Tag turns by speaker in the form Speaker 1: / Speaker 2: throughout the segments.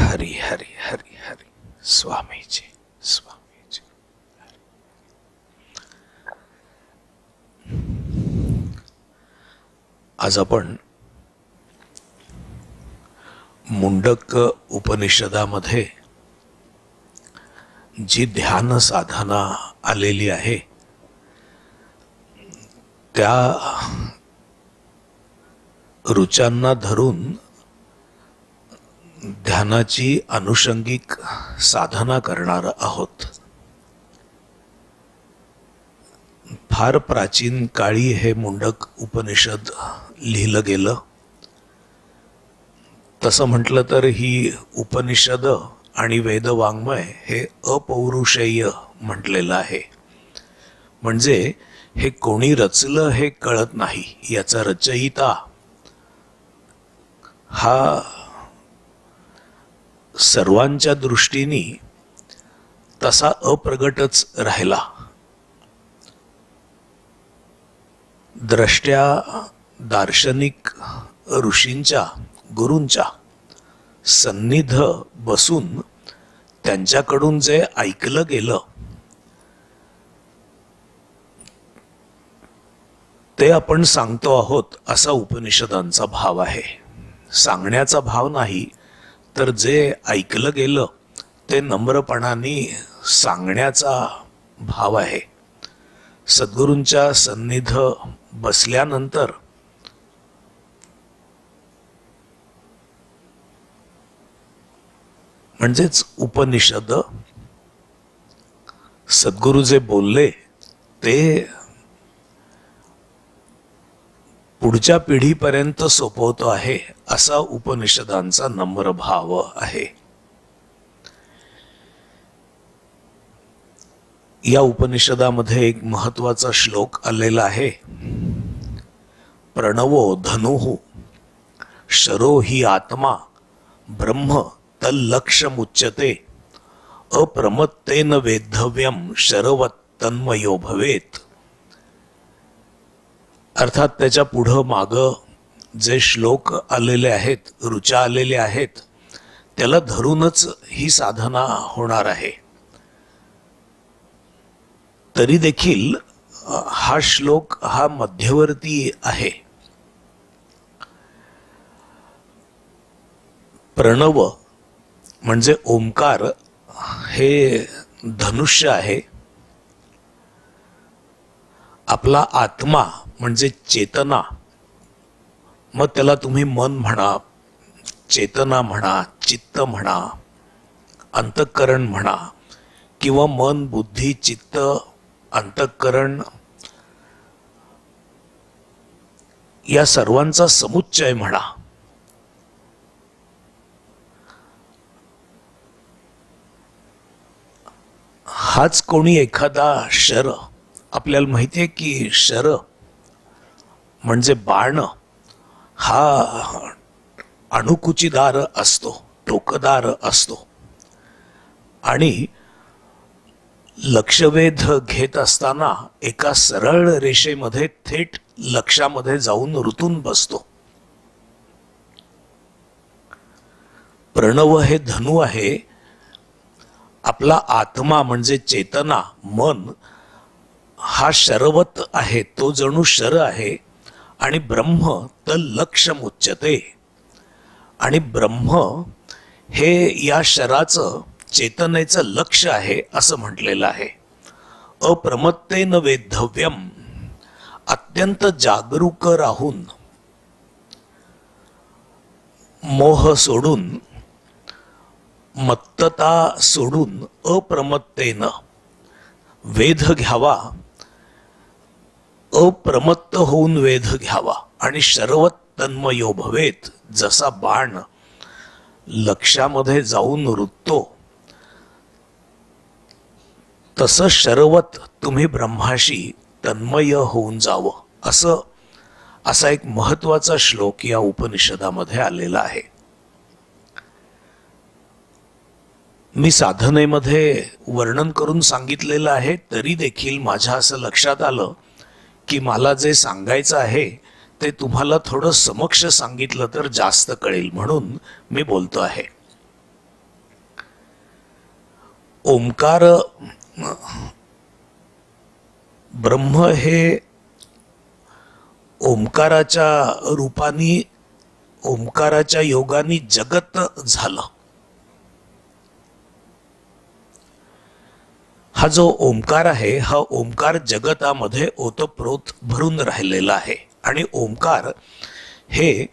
Speaker 1: हरी हरी हरी हरी स्वामीजी स्वामीजी। आज आपण मुंडक उपनिषदामध्ये जी ध्यान साधना आलेली आहे त्या रुचांना धरून ध्यानाची अनुषंगिक साधना करणार आहोत। फार प्राचीन काळी हे मुंडक उपनिषद लिहिलं गेलं। तसं म्हटलं तर ही उपनिषद आणि वेदवाङ्मय हे अपौरुषेय म्हटलेलं आहे। म्हणजे हे कोणी रचलं हे कळत नाही, याचा रचयिता हा सर्वांच्या दृष्टीने तसा अप्रगटच राहिला। द्रष्ट्या दार्शनिक ऋषींच्या गुरूंच्या सन्निध बसून त्यांच्याकडून जे ऐकलं गेलं ते आपण सांगतो आहोत असा उपनिषदांचा भाव आहे। सांगण्याचा भाव नाही तर जे ऐकलं गेलं ते नम्रपणाने सांगण्याचा भाव आहे। सद्गुरूंच्या सन्निध बसल्यानंतर म्हणजेच उपनिषद सद्गुरू जे बोलले ते पुढच्या पिढीपर्यंत सोपवतो आहे असा उपनिषदांचा नम्र भाव आहे। या उपनिषदामध्ये एक महत्वाचा श्लोक आलेला आहे। प्रणवो धनुः शरो हि आत्मा ब्रह्म तल्लक्ष्यमुच्यते अप्रमत्तेन वेद्धव्यम शरवत तन्मयो भवेत। अर्थात त्याच्या पुढं माग जे श्लोक आलेले आहेत, ऋचा आलेले आहेत, त्याला धरूनच ही साधना होणार आहे। तरी देखील हा श्लोक हा मध्यवर्ती आहे। प्रणव म्हणजे ओंकार हे धनुष्य आहे। आपला आत्मा म्हणजे चेतना, मग त्याला तुम्ही मन म्हणा, चेतना म्हणा, चित्त म्हणा, अंतःकरण म्हणा, किंवा मन बुद्धी चित्त अंतःकरण या सर्वांचा समुच्चय म्हणा। हाच कोणी एखादा शर, आपल्याला माहिती आहे की शर म्हणजे बाण हा अणुकुचीदार असतो, टोकदार असतो आणि लक्षवेध घेत असताना एका सरळ रेषेमध्ये थेट लक्षामध्ये जाऊन रुतून बसतो। प्रणव हे धनु आहे। आपला आत्मा म्हणजे चेतना मन हा शरवत आहे, तो जणू शर आहे। आणि ब्रह्म तल्लक्ष्यमुच्यते, आणि ब्रह्म हे या शराचं चेतनेचं लक्ष आहे असं म्हटलेलं आहे। अप्रमत्तेन वेद्धव्यम, अत्यंत जागरूक राहून, मोह सोडून, मत्तता सोडून अप्रमत्तेन वेध घ्यावा, अप्रमत्त होऊन वेध घ्यावा। आणि शरवत तन्मयो भवेत, जसा बाण लक्षामध्ये जाऊन रुततो तसं शरवत तुम्ही ब्रह्माशी तन्मय होऊन जावं, असा एक महत्वाचा श्लोक या उपनिषदामध्ये आलेला आहे। मी साधनेमध्ये वर्णन करून सांगितलेलं आहे, तरी देखील माझ्या असं लक्षात आलं की मला जे सांगायचं आहे ते तुम्हाला थोडं समक्ष सांगितलं तर जास्त कळेल, म्हणून मी बोलतो आहे। ओंकार ब्रह्म हे ओंकाराच्या रूपाने, ओंकाराच्या योगाने जगत झालं. हा जो ओंकार आहे, हा ओंकार जगतामध्ये ओतप्रोत भरून राहिलेला आहे. आणि ओंकार हे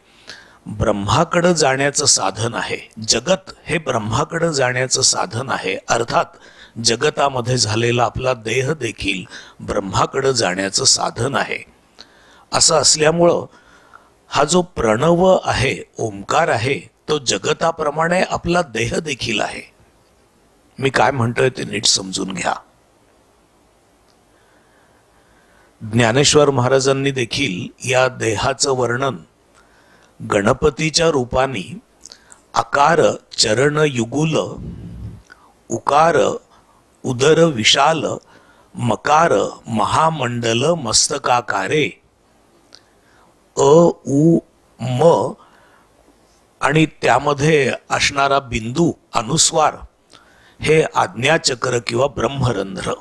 Speaker 1: ब्रह्माकडे जाण्याचं साधन आहे. जगत हे ब्रह्माकडे जाण्याचं साधन आहे. अर्थात जगतामध्ये झालेला आपला देह देखील ब्रह्माकडे जाण्याचं साधन आहे. असं असल्यामुळं हा जो प्रणव आहे, ओंकार आहे, तो जगताप्रमाणे आपला देह देखील आहे. मी काय म्हणतोय ते नीट समजून घ्या. ज्ञानेश्वर महाराजांनी देखील या देहाचं वर्णन गणपतीच्या रूपाने आकार चरण युगुल, उकार उदर विशाल, मकार महामंडल मस्तकाकारे, अ उ म आणि त्यामध्ये असणारा बिंदू अनुस्वार हे आज्ञाचक्र किंवा ब्रह्मरंध्र.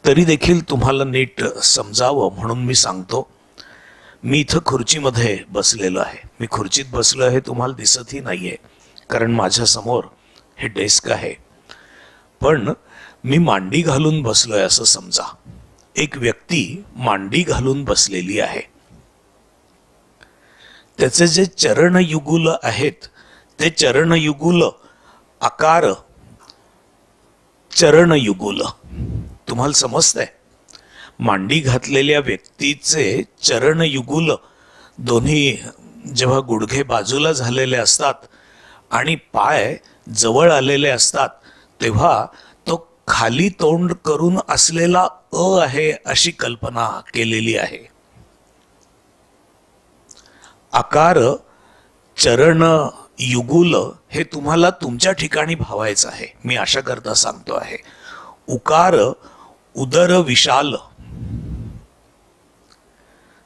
Speaker 1: तरी देखील तुम्हाला नीट समजावं म्हणून मी सांगतो. मी इथं खुर्चीमध्ये बसलेलो आहे. मी खुर्चीत बसलो आहे, तुम्हाला दिसतही नाहीये कारण माझ्या समोर हे डेस्क आहे. पण मी मांडी घालून बसलोय असं समजा. एक व्यक्ती मांडी घालून बसलेली आहे. त्याचे जे चरणयुगुल आहेत, ते चरणयुगुल आकार चरणयुगुल तुम्हाला समजतंय. मांडी घातलेल्या व्यक्तीचे चरणयुगुल दोन्ही जेव्हा गुडघे बाजूला झालेले असतात आणि पाय जवळ आलेले असतात, तेव्हा तो खाली तोंड करून असलेला अ आहे अशी कल्पना केलेली आहे. आकार चरण युगुल हे तुम्हाला तुमच्या ठिकाणी भावायचं आहे. मी आशा करता सांगतो आहे. उकार उदर विशाल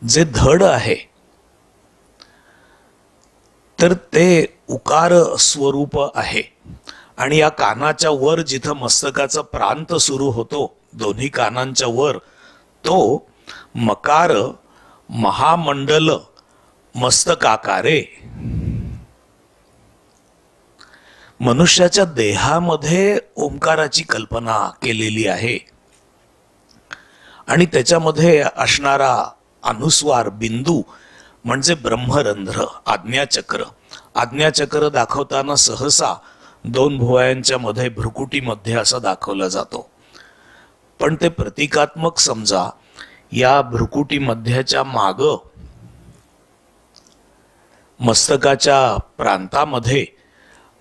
Speaker 1: जे धड आहे, तर ते उकार स्वरूप आहे. आणि या कानाच्या वर जिथं मस्तकाचा प्रांत सुरू होतो, दोन्ही कानांच्या वर, तो मकार महामंडल मस्तकाकारे. मनुष्याच्या देहामध्ये ओंकाराची कल्पना केलेली आहे. आणि त्याच्यामध्ये असणारा अनुस्वार बिंदू म्हणजे ब्रह्मरंध्र, आज्ञाचक्र. आज्ञाचक्र दाखवताना सहसा दोन भुवयांच्या मध्ये, भ्रुकुटीमध्ये असा दाखवला जातो. पण ते प्रतिकात्मक समजा. या भ्रुकुटी मध्याच्या माग मस्तकाच्या प्रांतामध्ये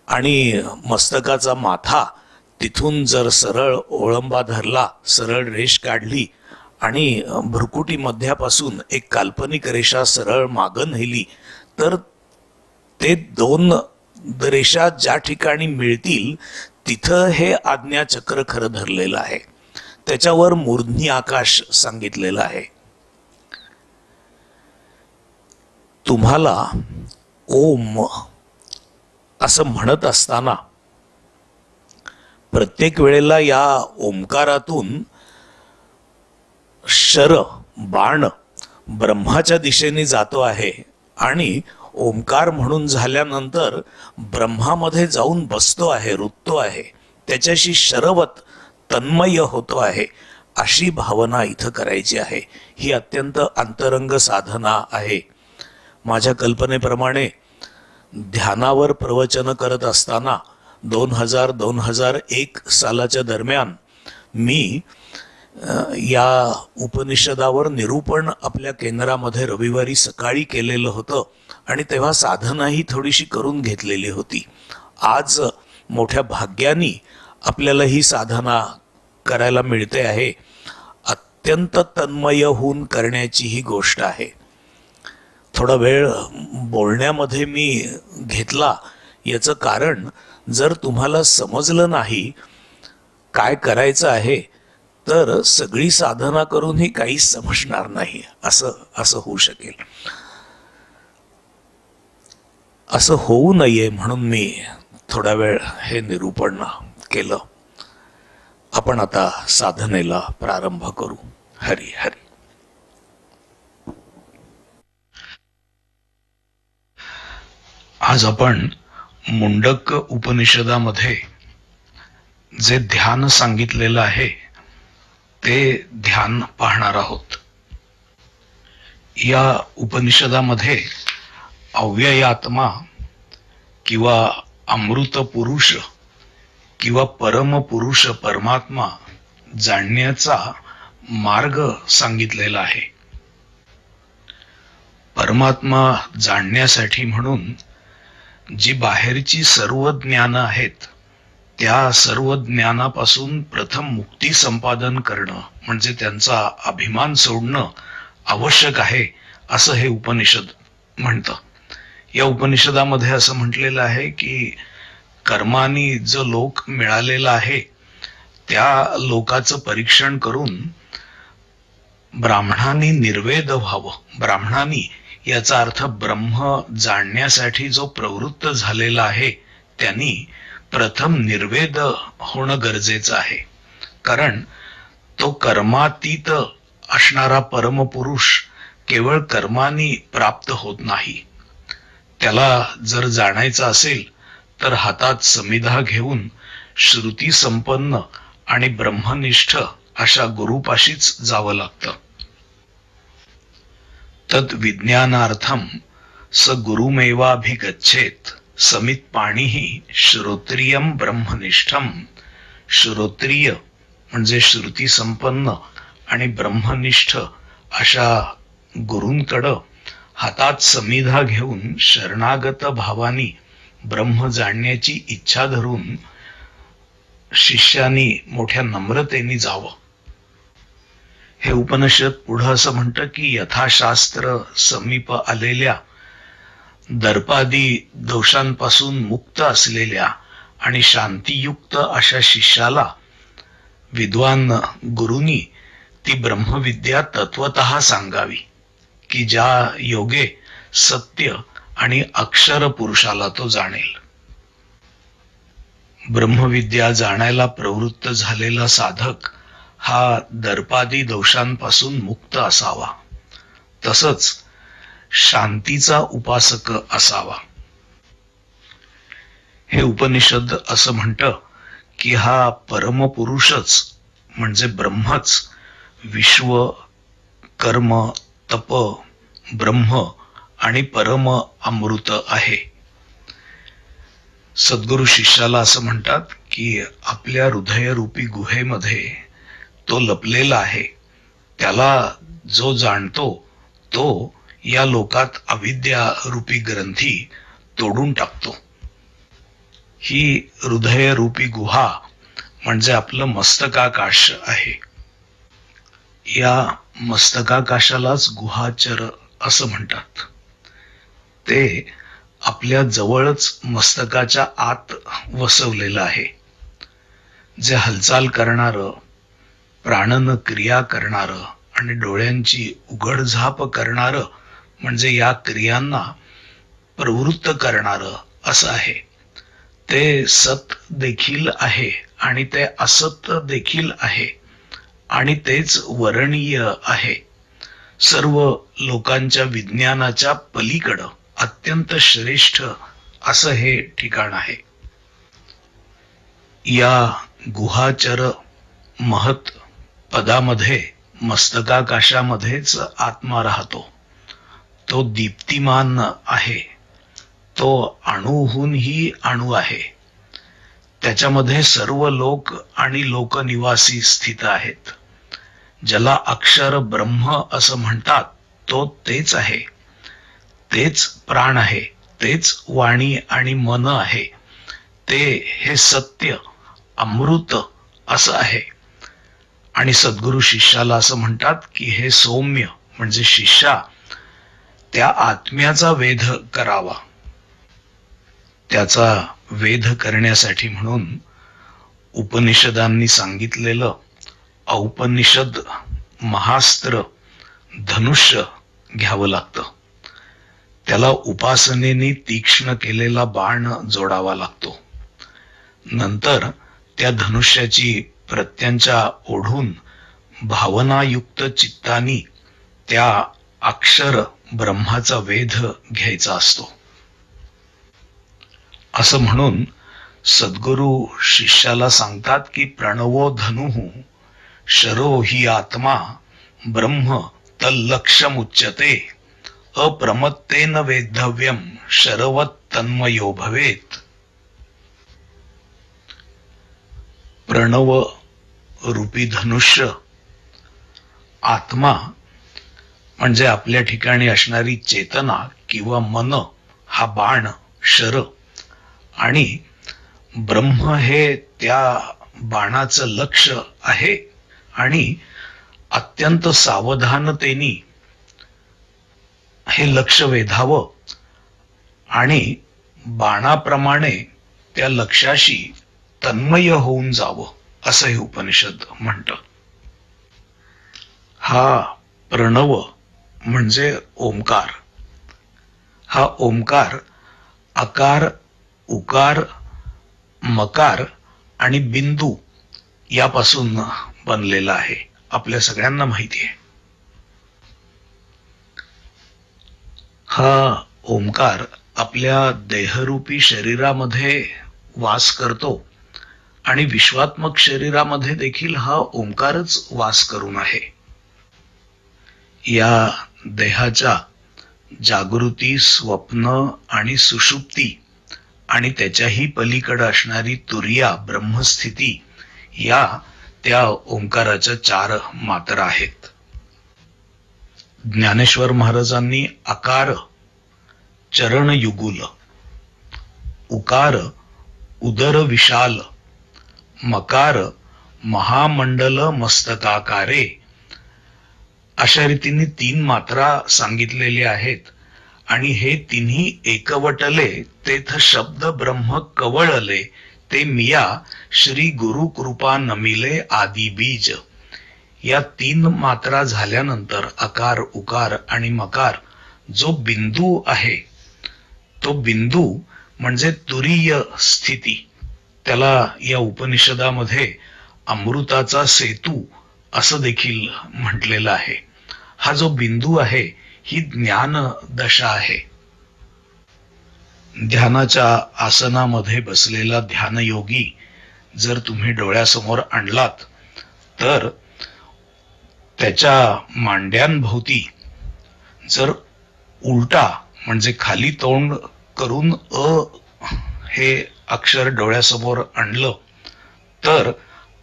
Speaker 1: आणि मस्तकाचा माथा, तिथून जर सरळ ओळंबा धरला, सरळ रेष काढली आणि भ्रुकुटी मध्यापासून एक काल्पनिक रेषा सरळ मागं नेली, तर ते दोन रेषा ज्या ठिकाणी मिळतील तिथं हे आज्ञाचक्र खरं धरलेलं आहे. त्याच्यावर मूर्ध्नी आकाश सांगितलेलं आहे. तुम्हाला ओम असं म्हणत असताना प्रत्येक वेळेला या ओंकारातून शर बाण ब्रह्माच्या दिशेने जातो आहे आणि ओंकार म्हणून झाल्यानंतर ब्रह्मामध्ये जाऊन बसतो आहे, रुततो आहे, त्याच्याशी शरवत तन्मय होतो आहे, अशी भावना इथं करायची आहे. ही अत्यंत अंतरंग साधना आहे. माझ्या कल्पनेप्रमाणे ध्यानावर प्रवचन करत असताना 2000-2001 सालाच्या दरम्यान मी या उपनिषदावर निरूपण आपल्या केंद्रामध्ये रविवारी सकाळी केलेलं होतं आणि तेव्हा साधना ही थोडीशी करून घेतलेली होती. आज मोठ्या भाग्याने आपल्याला ही साधना करायला मिळते आहे. अत्यंत तन्मय होऊन करण्याची ही गोष्ट आहे. थोडा वेळ बोलण्यामध्ये मी घेतला. याचं कारण, जर तुम्हाला समजलं नाही काय करायचं आहे तर सगळी साधना करूनही काही समजणार नाही, असं होऊ शकेल. असं होऊ नये म्हणून मी थोडा वेळ हे निरूपण केलं. आपण आता साधनेला प्रारंभ करू. हरी हरी. आज आपण मुंडक उपनिषदामध्ये जे ध्यान सांगितलेलं आहे ते ध्यान पाहणार आहोत. या उपनिषदामध्ये अव्ययात्मा किंवा अमृत पुरुष किंवा परम पुरुष परमात्मा जाणण्याचा मार्ग सांगितलेला आहे. परमात्मा जाणण्यासाठी म्हणून जी बाहेरची सर्व ज्ञान आहेत त्या सर्व ज्ञानापासून प्रथम मुक्ती संपादन करणं म्हणजे त्यांचा अभिमान सोडणं आवश्यक आहे असं हे उपनिषद म्हणतं. या उपनिषदामध्ये असं म्हटलेलं आहे की कर्मानी जो लोक मिळालेला आहे त्या लोकाचं परीक्षण करून ब्राह्मणांनी निर्वेद व्हावं. ब्राह्मणांनी याचा अर्थ ब्रह्म जाणण्यासाठी जो प्रवृत्त झालेला आहे त्यांनी प्रथम निर्वेद होणं गरजेचं आहे. कारण तो कर्मातीत असणारा परमपुरुष केवळ कर्मानी प्राप्त होत नाही. त्याला जर जाणायचं असेल तर हातात समिधा घेऊन श्रुती संपन्न आणि ब्रह्मनिष्ठ अशा गुरुपाशीच जावं लागतं. तद विज्ञानार्थम स गुरुमेवाभिगच्छेत समित पाणीही श्रोत्रियम ब्रह्मनिष्ठम. श्रोत्रिय म्हणजे श्रुती संपन्न आणि ब्रह्मनिष्ठ अशा गुरूंकडं हातात समिधा घेऊन शरणागत भावानी ब्रह्म जाणण्याची इच्छा धरून शिष्यानी मोठ्या नम्रतेने जावं. हे उपनिषद पुढं असं म्हणतं की यथाशास्त्र समीप आलेल्या दर्पादी दोषांपासून मुक्त असलेल्या आणि शांतियुक्त अशा शिष्याला विद्वान गुरुनी ती ब्रह्मविद्या तत्वतः सांगावी की ज्या योगे सत्य आणि अक्षर पुरुषाला तो जाणेल. ब्रह्मविद्या जाणायला प्रवृत्त झालेला साधक हा दर्पादी दोषांपासून मुक्त असावा. तसंच शांतीचा उपासक असावा. हे उपनिषद असं म्हणतं की हा परमपुरुषच म्हणजे ब्रह्मच विश्व, कर्म, तप, ब्रह्म आणि परम अमृत आहे. सद्गुरु शिष्याला असं म्हणतात की आपल्या हृदयरूपी गुहेमध्ये तो लपलेला आहे. त्याला जो जाणतो तो या लोकात अविद्या रूपी ग्रंथी तोडून टाकतो. ही हृदयरूपी गुहा म्हणजे आपलं मस्तकाकाश आहे. या मस्तकाकाशालाच गुहाचर असं म्हणतात. ते आपल्या जवळच मस्तकाच्या आत वसवलेलं आहे. जे हालचाल करणारं, प्राणन क्रिया करणारं आणि डोळ्यांची उघडझाप करणारं म्हणजे या क्रियांना प्रवृत्त करणारं असं आहे. ते सत देखील आहे आणि ते असत देखील आहे आणि तेच वर्णीय आहे. सर्व लोकांच्या विज्ञानाच्या पलीकडं अत्यंत श्रेष्ठ असं हे ठिकाण आहे. या गुहाचर महत पदामध्ये मस्तकाकाशामध्येच आत्मा राहतो. तो दीप्तिमान आहे. तो अणूहूनही अणू आहे. त्याच्यामध्ये सर्व लोक आणि लोकनिवासी स्थित आहेत. ज्याला अक्षर ब्रह्म असं म्हणतात तो तेच आहे. तेच प्राण आहे. तेच वाणी आणि मन आहे. ते हे सत्य अमृत असं आहे. आणि सद्गुरु शिष्याला असं म्हणतात की हे सौम्य म्हणजे शिष्या त्या आत्म्याचा वेध करावा. त्याचा वेध करण्यासाठी म्हणून उपनिषदांनी सांगितलेलं औपनिषद महास्त्र धनुष्य घ्यावं लागतं. त्याला उपासनेने तीक्ष्ण केलेला बाण जोडावा लागतो. नंतर त्या धनुष्याची प्रत्यंचा ओढून भावनायुक्त चित्तानी त्या अक्षर ब्रह्माचा वेध घ्यायचा असतो. असं म्हणून सद्गुरू शिष्याला सांगतात की प्रणवो धनुः शरो ही आत्मा ब्रह्म तल्लक्ष्यमुच्यते अप्रमत्तेन वेद्धव्यम शरवत तन्मयो भवेत. प्रणव रूपी धनुष्य, आत्मा म्हणजे आपल्या ठिकाणी असणारी चेतना किंवा मन हा बाण शर, आणि ब्रह्म हे त्या बाणाचं लक्ष आहे. आणि अत्यंत सावधानतेने हे लक्ष वेधावं आणि बाणाप्रमाणे त्या लक्ष्याशी तन्मय होऊन जावं असं हे उपनिषद म्हणतं. हा प्रणव म्हणजे ओंकार. हा ओंकार अकार, उकार, मकार आणि बिंदू यापासून बनलेला आहे. आपल्या सगळ्यांना माहिती आहे. हा ओंकार आपल्या देहरूपी शरीरामध्ये वास करतो आणि विश्वात्मक शरीरामध्ये देखील हा ओंकारच वास करून आहे. या देहाच्या जागृती, स्वप्न आणि सुषुप्ती आणि त्याच्याही पलीकडे असणारी तुरिया ब्रह्मस्थिती या त्या ओंकाराच्या 4 मात्रा आहेत. ज्ञानेश्वर महाराजांनी अकार चरण युगुल, उकार उदर विशाल, मकार महामंडल मस्तकाकारे अशा रीतीने 3 मात्रा सांगितलेल्या आहेत. आणि हे तिन्ही एकवटले तेथ शब्द ब्रह्म कवळले, ते मिया श्री गुरु कृपा नमिले आदि बीज. या 3 मात्रा झाल्यानंतर अकार, उकार आणि मकार जो बिंदू आहे, तो बिंदू म्हणजे तुरीय स्थिती. त्याला या उपनिषदामध्ये अमृताचा सेतू असं देखील म्हटलेलं आहे. हा जो बिंदू आहे ही ज्ञान दशा आहे. ध्यानाच्या आसनामध्ये बसलेला ध्यानयोगी जर तुम्ही डोळ्यासमोर आणलात तर त्याच्या मांड्यांभोवती जर उलटा म्हणजे खाली तोंड करून हे अक्षर डोळ्यासमोर आणलं तर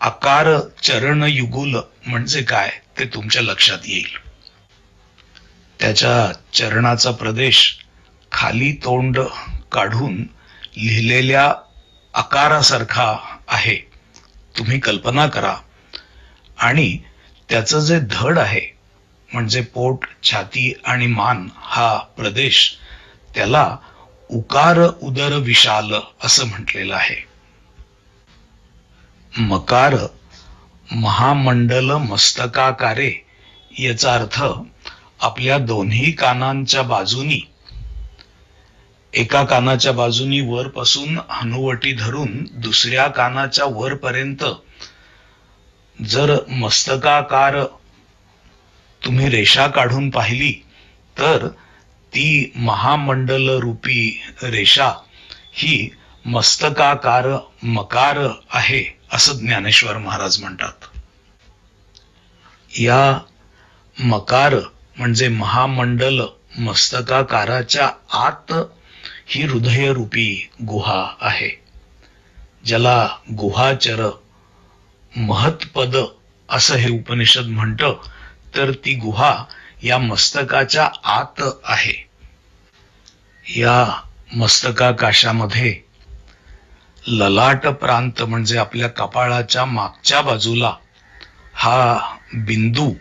Speaker 1: आकार चरण युगुल म्हणजे काय ते तुमच्या लक्षात येईल. त्याच्या चरणाचा प्रदेश खाली तोंड काढून लिहिलेल्या आकारासारखा आहे. तुम्ही कल्पना करा. आणि त्याचं जे धड आहे म्हणजे पोट, छाती आणि मान हा प्रदेश, त्याला उकार उदर विशाल असं म्हटलेलं आहे. मकार महामंडल मस्तकाकारे याचा अर्थ आपल्या दोन्ही कानांच्या बाजूनी, एका कानाच्या बाजूनी वरपासून हनुवटी धरून दुसऱ्या कानाच्या वरपर्यंत जर मस्तकाकार तुम्ही रेषा काढून पाहिली तर ती महामंडल रूपी रेषा ही मस्तकाकार मकार आहे असं ज्ञानेश्वर महाराज म्हणतात. या मकार म्हणजे महामंडल मस्तकाकाराच्या आत ही हृदयरूपी गुहा आहे, ज्याला गुहाचर महत्पद असं हे उपनिषद म्हणतं. तर ती गुहा या मस्तकाच्या आत आहे. या मस्तकाकाशामध्ये ललाट प्रांत म्हणजे आपल्या कपाळाच्या मागच्या बाजूला हा बिंदू,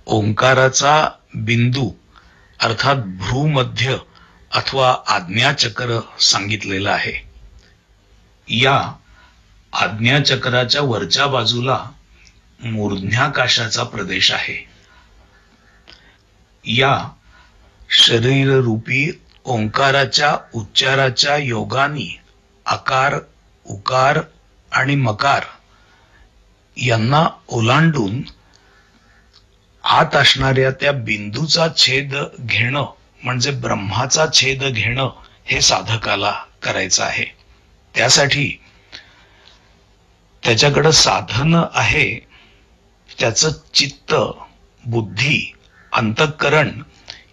Speaker 1: ओंकाराचा बिंदू अर्थात भ्रूमध्य अथवा आज्ञाचक्र सांगितलेला आहे. या आज्ञाचक्राच्या वरच्या बाजूला मूर्ध्याकाशाचा प्रदेश आहे. या शरीररूपी ओंकाराच्या उच्चाराच्या योगानी आकार, उकार आणि मकार यांना ओलांडून आत असणाऱ्या त्या बिंदूचा छेद घेणं म्हणजे ब्रह्माचा छेद घेणं हे साधकाला करायचं आहे. त्यासाठी त्याच्याकडं साधन आहे. त्याचं चित्त, बुद्धी, अंतःकरण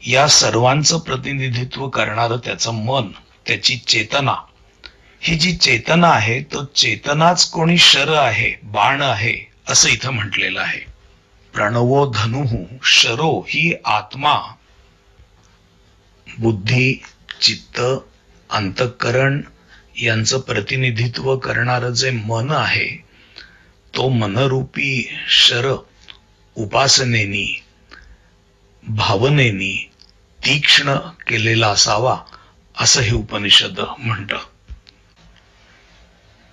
Speaker 1: या सर्वांचं प्रतिनिधित्व करणारं त्याचं मन, त्याची चेतना. ही जी चेतना आहे तो चेतनाच कोणी शर आहे, बाण आहे असं इथं म्हटलेलं आहे. प्रणवो धनुः शरो ही आत्मा, बुद्धी, चित्त, अंतःकरण यांचं प्रतिनिधित्व करणारं जे मन आहे तो मनरूपी शर उपासनेनी, भावनेनी तीक्ष्ण केलेला असावा असं हे उपनिषद म्हणतं.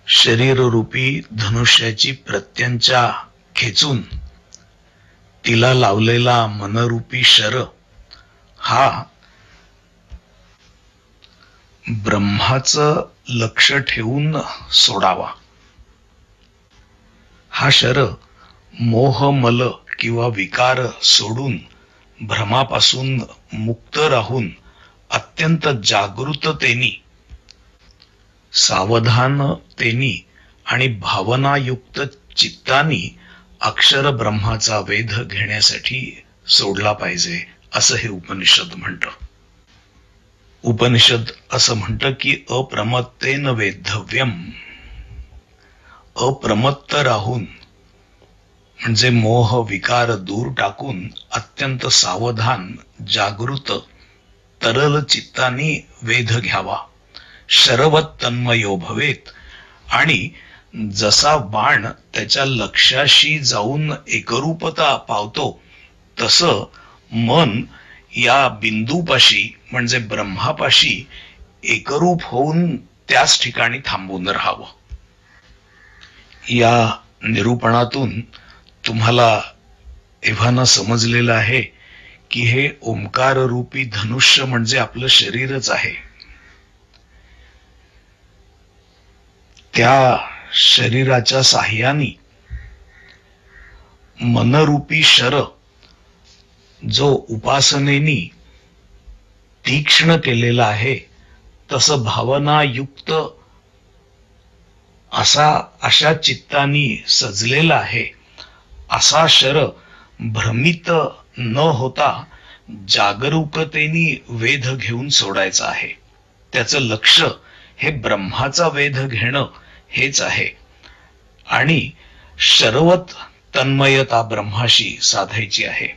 Speaker 1: शरीररूपी धनुष्याची प्रत्यंचा खेचून तिला लावलेला मनरूपी शर हा ब्रह्माचं लक्ष ठेवून सोडावा. हा शर मोह, मल किंवा विकार सोडून भ्रमापासून मुक्त राहून अत्यंत जागृततेनी, सावधानतेनी आणि भावनायुक्त चित्तानी अक्षर ब्रह्माचा वेध घेण्यासाठी सोडला पाहिजे असं हे उपनिषद म्हणतं. उपनिषद असं म्हणतं की अप्रमत्तेन वेद्धव्यम. अप्रमत्त राहून म्हणजे मोह विकार दूर टाकून अत्यंत सावधान, जागृत, तरल चित्तानी वेध घ्यावा. शरवत तन्मयो भवेत. आणि जसा बाण त्याच्या लक्ष्याशी जाऊन एकरूपता पावतो तसं मन या बिंदूपाशी म्हणजे ब्रह्मापाशी एकरूप होऊन त्याच ठिकाणी थांबून राहावं. या निरूपणातून तुम्हाला एव्हाना समजलेलं आहे की हे ओंकार रूपी धनुष्य म्हणजे आपलं शरीरच आहे. त्या शरीराच्या साह्याने मनरूपी शर जो उपासनेनी तीक्ष्ण केलेला आहे तसं भावनायुक्त अशा चित्तानी सजलेला आहे. असा शर भ्रमित न होता जागरूकतेनी वेध घेऊन सोडायचा आहे. त्याचं लक्ष हे ब्रह्माचा वेध घेणं हेच आहे. आणि शरवत तन्मयता ब्रह्माशी साधायची आहे.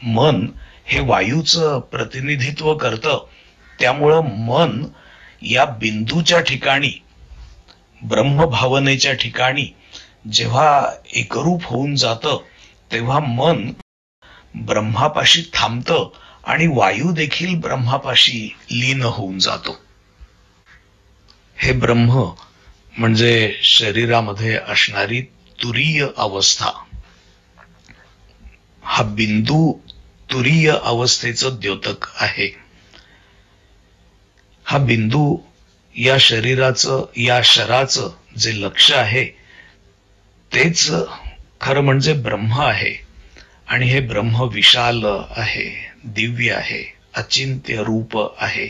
Speaker 1: मन हे वायूचं प्रतिनिधित्व करतं. त्यामुळं मन या बिंदूच्या ठिकाणी, ब्रह्मभावनेच्या ठिकाणी जेव्हा एकरूप होऊन जातं तेव्हा मन ब्रह्मापाशी थांबतं आणि वायू देखील ब्रह्मापाशी लीन होऊन जातो. हे ब्रह्म म्हणजे शरीरामध्ये असणारी तुरीय अवस्था. हा बिंदू तुरीय अवस्थेचं द्योतक आहे. हा बिंदू या शरीराचं, या शराचं जे लक्ष आहे तेच खरं म्हणजे ब्रह्म आहे. आणि हे ब्रह्म विशाल आहे, दिव्य आहे, अचिंत्य रूप आहे,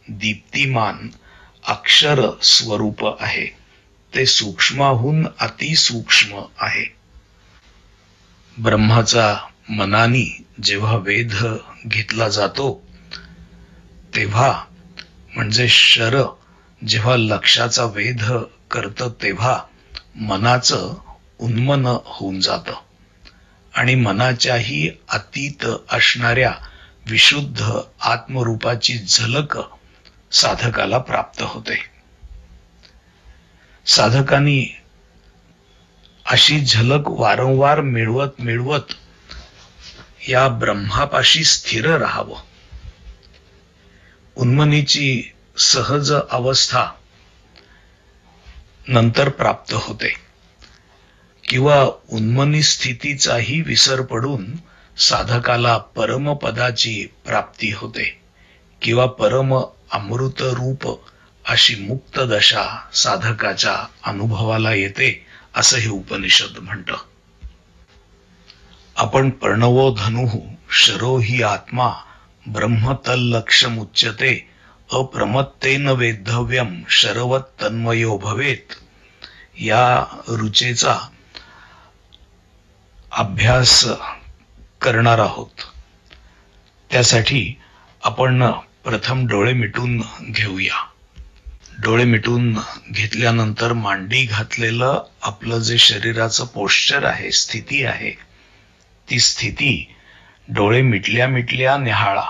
Speaker 1: दीप्तिमान अक्षर स्वरूप आहे. ते सूक्ष्माहून अतिसूक्ष्म आहे. ब्रह्माचा मनानी जेव्हा वेध घेतला जातो तेव्हा म्हणजे शर जेव्हा लक्षाचा वेध करतं तेव्हा मनाचं उन्मन होऊन जातं आणि मनाच्याही अतीत असणाऱ्या विशुद्ध आत्मरूपाची झलक साधकाला प्राप्त होते. साधकांनी अशी झलक वारंवार मिळवत या ब्रह्मापाशी स्थिर राहावं. उन्मनीची सहज अवस्था नंतर प्राप्त होते किंवा उन्मनी स्थितीचाही विसर पडून साधकाला परमपदाची प्राप्ती होते किंवा परम अमृत रूप अशी मुक्त दशा साधकाच्या अनुभवाला येते असं हे उपनिषद म्हणतं. आपण प्रणवो धनुः शरो हि आत्मा ब्रह्म तल्लक्ष्यमुच्यते अप्रमत्तेन वेद्धव्यम शरवत तन्मयो भवेत या रुचेचा अभ्यास करणार आहोत. त्यासाठी आपण प्रथम डोळे मिटून घेऊया. डोळे मिटून घेतल्यानंतर मांडी घातलेलं आपलं जे शरीराचं पोश्चर आहे, स्थिती आहे, ती स्थिती डोळे मिटल्या मिटल्या निहाळा.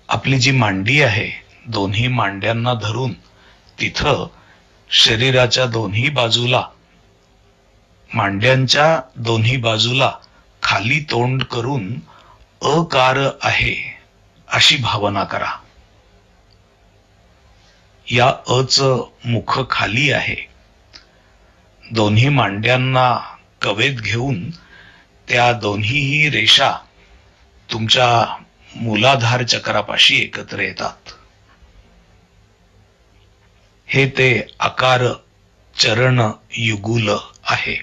Speaker 1: आपली जी मांडी आहे, दोन्ही मांड्यांना धरून तिथं शरीराच्या दोन्ही बाजूला, मांड्यांच्या दोन्ही बाजूला खाली तोंड करून अकार आहे अशी भावना करा. या अच मुख खाली आहे. दोन्ही मांड्यांना कवेत घेऊन त्या दोन्हीही रेषा तुमच्या मूलाधार चक्रापाशी एकत्र येतात. हे ते आकार चरण युगुल आहे.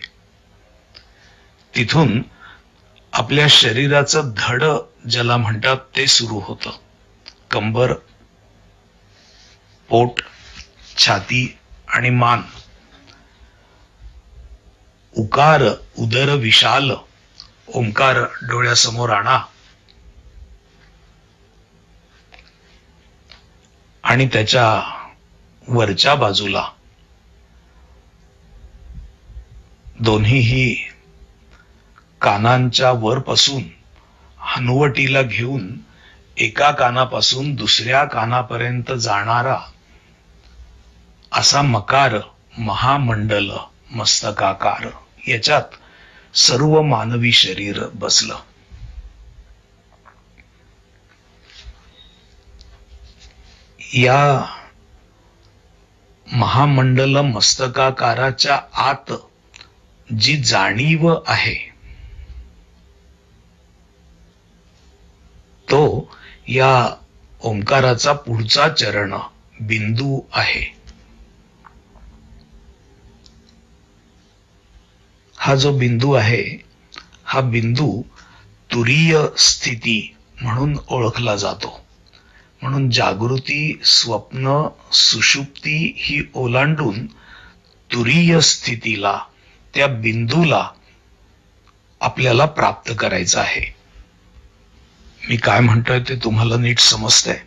Speaker 1: तिथून आपल्या शरीराचं धड ज्याला म्हणतात ते सुरू होतं. कंबर, पोट, छाती आणि मान. उकार उदर विशाल, ओंकार डोळ्यासमोर आणा आणि त्याच्या वरच्या बाजूला दोन्हीही कानांच्या वरपासून हनुवटीला घेऊन एका कानापासून दुसऱ्या कानापर्यंत जाणारा असा मकार महामंडल मस्तकाकार, याच्यात सर्व मानवी शरीर बसलं. या महामंडल मस्तकाकाराच्या आत जी जाणीव आहे तो या ओंकाराचा पुढचा चरण बिंदू आहे. हा जो बिंदू आहे, हा बिंदू तुरीय स्थिती म्हणून ओळखला जातो. म्हणून जागृती, स्वप्न, सुषुप्ती ही ओलांडून तुरीय स्थितीला, त्या बिंदूला आपल्याला प्राप्त करायचं आहे. मी काय म्हणतोय ते तुम्हाला नीट समजतंय?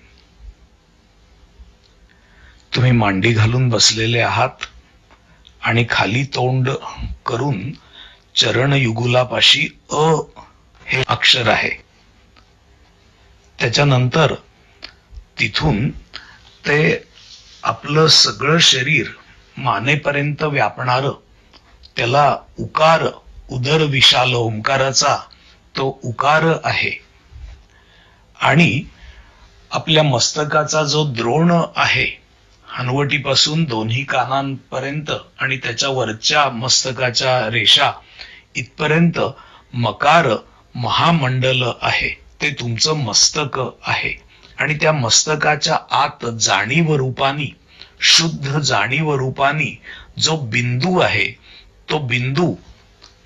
Speaker 1: तुम्ही मांडी घालून बसलेले आहात आणि खाली तोंड करून चरण युगुलापाशी अ हे अक्षर आहे. त्याच्यानंतर तिथून ते आपलं सगळं शरीर मानेपर्यंत व्यापणार त्याला उकार, उदर विशाल ओंकाराचा तो उकार आहे. आणि आपल्या मस्तकाचा जो द्रोण आहे, हनवटीपासून दोन्ही कानांपर्यंत आणि त्याच्या वरच्या मस्तकाच्या रेषा इथपर्यंत मकार महामंडल आहे. ते तुमचं मस्तक आहे. आणि त्या मस्तकाच्या आत जाणीव रूपानी, शुद्ध जाणीव रूपानी जो बिंदू आहे, तो बिंदू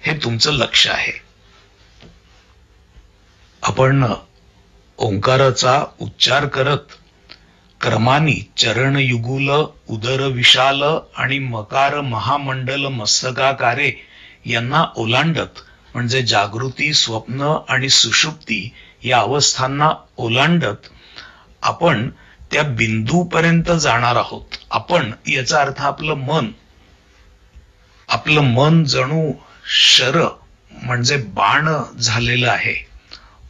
Speaker 1: हे तुमचं लक्ष आहे. आपण ओंकाराचा उच्चार करत क्रमाने चरण युगुल, उदर विशाल आणि मकार महामंडल मस्तकाकारे यांना ओलांडत, म्हणजे जागृती, स्वप्न आणि सुषुप्ती या अवस्थांना ओलांडत आपण त्या बिंदूपर्यंत जाणार आहोत. आपण याचा अर्थ आपलं मन. आपलं मन जणू शर म्हणजे बाण झालेलं आहे.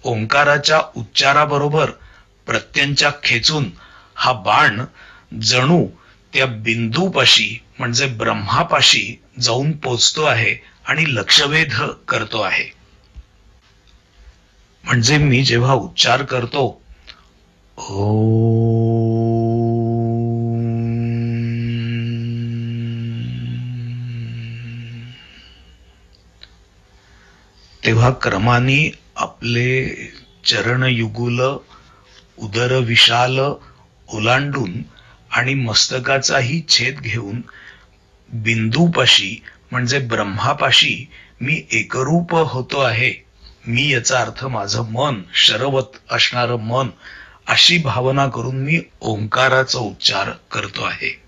Speaker 1: ओंकाराच्या उच्चाराबरोबर प्रत्यंचा खेचून हा बाण जणू त्या बिंदूपाशी म्हणजे ब्रह्मापाशी जाऊन पोचतो आहे आणि लक्षवेध करतो आहे. म्हणजे मी जेव्हा उच्चार करतो तेव्हा क्रमाने आपले चरण युगुल, उदर विशाल, ओलांडून आणि मस्तकाचाही छेद घेऊन बिंदूपाशी म्हणजे ब्रह्मापाशी मी एकरूप होतो आहे. मी याचा अर्थ माझं मन, शरवत असणारं मन, अशी भावना करून मी ओंकाराचा उच्चार करतो आहे.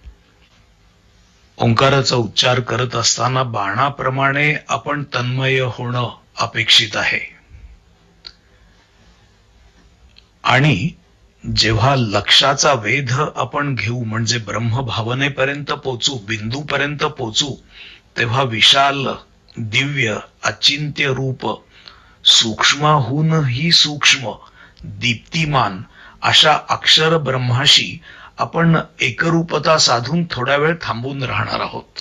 Speaker 1: ओंकाराचा उच्चार करत असताना बाणाप्रमाणे आपण तन्मय होणं अपेक्षित आहे. आणि जेव्हा लक्षाचा वेध आपण घेऊ म्हणजे ब्रह्मभावनेपर्यंत पोचू, बिंदूपर्यंत पोचू, तेव्हा विशाल, दिव्य, अचिंत्य रूप, सूक्ष्महूनही सूक्ष्म, दीप्तिमान अशा अक्षर ब्रह्माशी आपण एकरूपता साधून थोडा वेळ थांबून राहणार आहोत.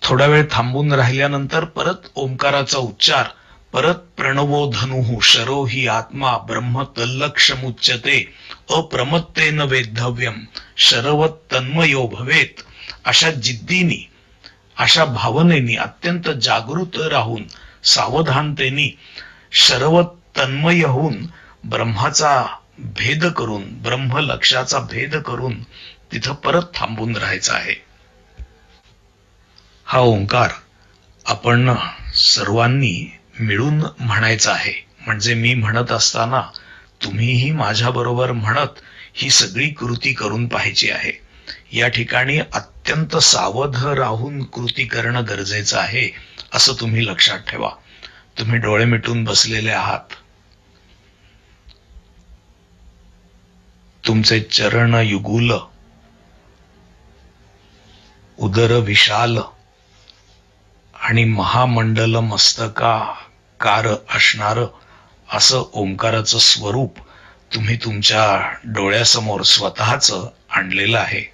Speaker 1: थोडा वेळ थांबून राहिल्यानंतर परत ओंकाराचा उच्चार, परत प्रणवो धनुः शरो हि आत्मा ब्रह्म तल्लक्षमुच्यते अप्रमत्तेन वेद्धव्यम शरवत तन्मयो भवेत, अशा जिद्दीनी, अशा भावनेनी, अत्यंत जागृत राहून, सावधानतेनी, शरवत तन्मय होऊन ब्रह्माचा भेद करून, ब्रह्म लक्षाचा भेद करून तिथं परत थांबून राहायचं आहे. हा ओंकार आपण सर्वांनी मिळून म्हणायचा आहे. म्हणजे मी म्हणत असताना तुम्हीही माझ्या बरोबर म्हणत ही सगळी कृती करून पाहायची आहे. या ठिकाणी अत्यंत सावध राहून कृती करणं गरजेचं आहे, असं तुम्ही लक्षात ठेवा. तुम्ही डोळे मिटून बसलेले आहात. तुमचे चरण युगुल, उदर विशाल आणि महामंडल मस्तकाकार असणार असं ओंकाराचं स्वरूप तुम्ही तुमच्या डोळ्यासमोर स्वतःच आणलेलं आहे.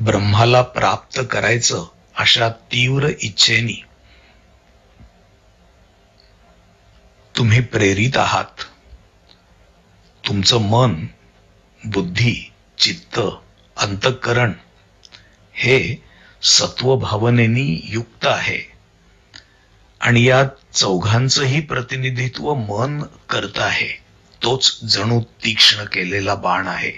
Speaker 1: ब्रह्माला प्राप्त करायचं अशा तीव्र इच्छेनी तुम्ही प्रेरित आहात. तुमचं मन, बुद्धी, चित्त, अंतःकरण हे सत्व भावनेनी युक्त आहे. आणि या चौघांचंही प्रतिनिधित्व मन करत आहे. तोच जणू तीक्ष्ण केलेला बाण आहे.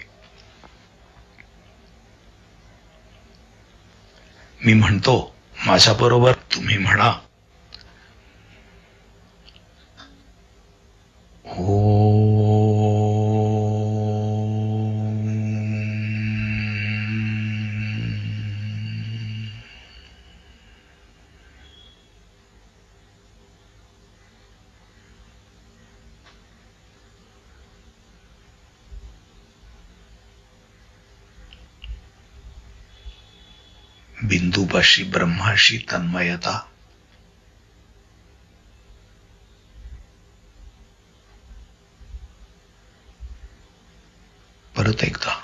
Speaker 1: मी म्हणतो, माझ्याबरोबर तुम्ही म्हणा. बिंदूपाशी ब्रह्माशी तन्मयता. परत एकदा.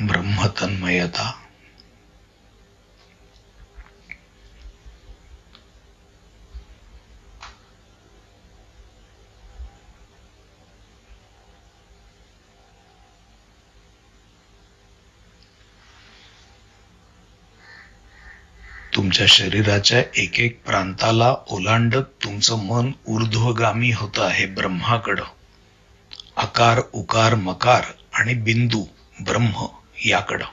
Speaker 1: ब्रह्मतन्मयता. तुमच्या शरीराच्या एक एक प्रांताला ओलांडत तुमचं मन ऊर्ध्वगामी होत आहे ब्रह्माकडं. आकार, उकार, मकार आणि बिंदू ब्रह्म याकडं.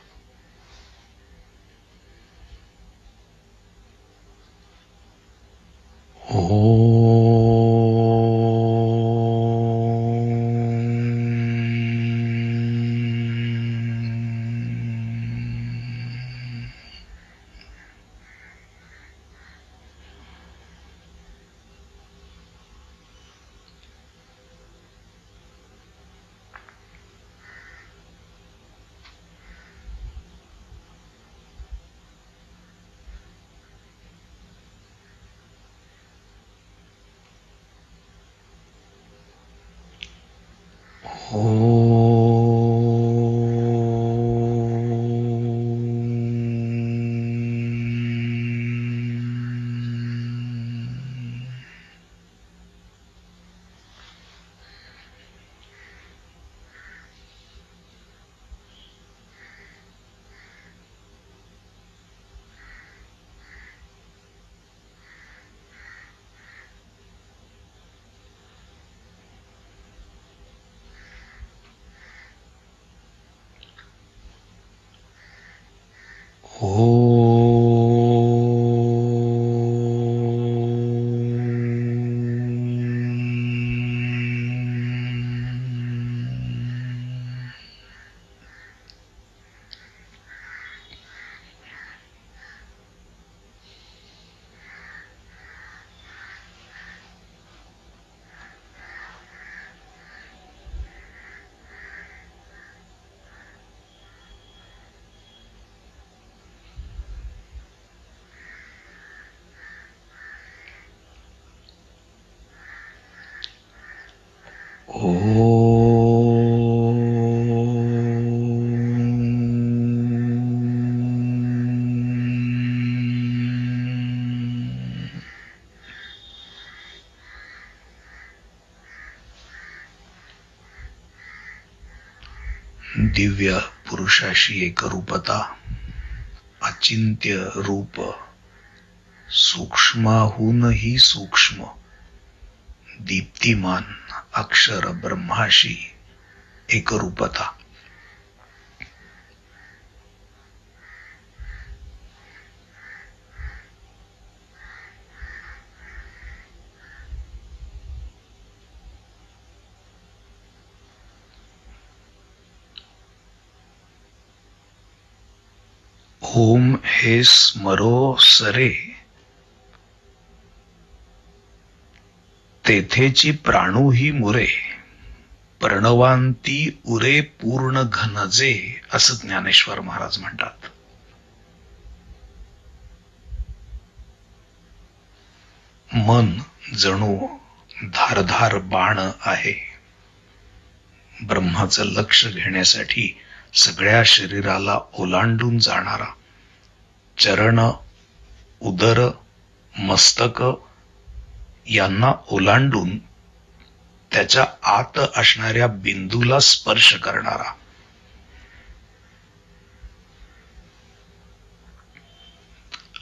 Speaker 1: दिव्य पुरुषाशी एकरूपता, अचिंत्य रूप, सूक्ष्माहूनही सूक्ष्म, दीप्तिमान अक्षर ब्रह्माशी एकरूपता. ओम हे स्मरो सरे, तेथेची प्राणूही मुरे, प्रणवांती उरे पूर्ण घनजे, असं ज्ञानेश्वर महाराज म्हणतात. मन जणू धारधार बाण आहे. ब्रह्माचं लक्ष घेण्यासाठी सगळ्या शरीराला ओलांडून जाणारा, चरण, उदर, मस्तक यांना ओलांडून त्याच्या आत असणाऱ्या बिंदूला स्पर्श करणारा,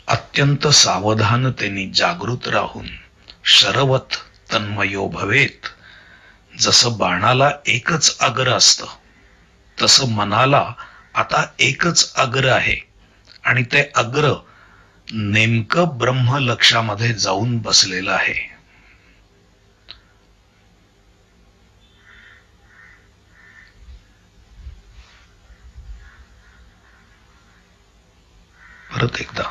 Speaker 1: अत्यंत सावधानतेने जागृत राहून शरवत तन्मयो भवेत. जसं बाणाला एकच अग्र असतं, तसं मनाला आता एकच अग्र आहे आणि ते अग्र नेमकं ब्रह्म लक्षामध्ये जाऊन बसलेलं आहे. परत एकदा